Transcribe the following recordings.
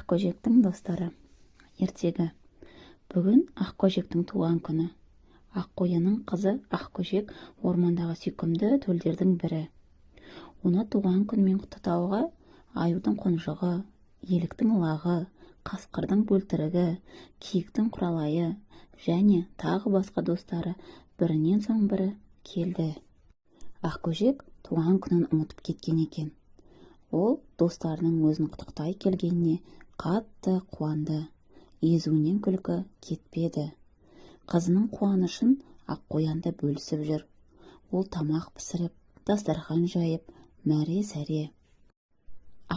Ақкөжектің достары. Ертегі. Бүгін Ақкөжектің туған күні. Аққоянның қызы Ақкөжек ормандағы сүйкімді төлдердің бірі. Оны туған күнмен құттықтауға аюдың қонжығы, еліктің лағы, қасқырдың бөлтірігі, киіктің құралайы және тағы басқа достары бірінен соң бірі келді. Ақкөжек туған күнін ұмытып кеткен екен. Ол достарының өзін құттықтай келгеніне қатты қуанды. Езуінен күлкі кетпеді. Қызының қуанышын Аққоянды бөлісіп жүр. Ол тамақ пісіріп, дастархан жайып, мәре-сәре.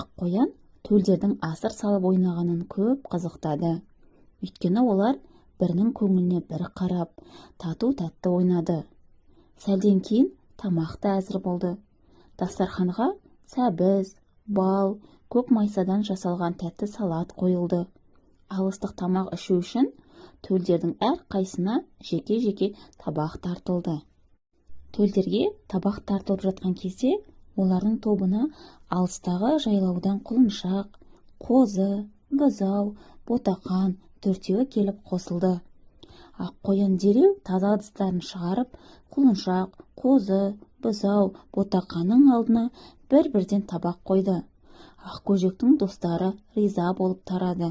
Аққоян төлдердің асыр салып ойнағанын көп қызықтады. Өйткені олар бірінің көңіліне бір қарап, тату-тәтті ойнады. Сәлден кейін тамақ та әзір болды. Дастарханға сәбіз, бал, көк майсадан жасалған тәтті салат қойылды. Алыстық тамақ ішу үшін төлдердің әр қайсына жеке-жеке табақ тартылды. Төлдерге табақ тартылып жатқан кезде олардың тобына алыстағы жайлаудан құлыншақ, қозы, бұзау, ботақан төртеуі келіп қосылды. Аққоян дереу таза ыдыстарын шығарып, құлыншақ, қозы, бұзау, ботақанның алдына бір-бірден табақ қойды. Ақкөжектің достары риза болып тарады.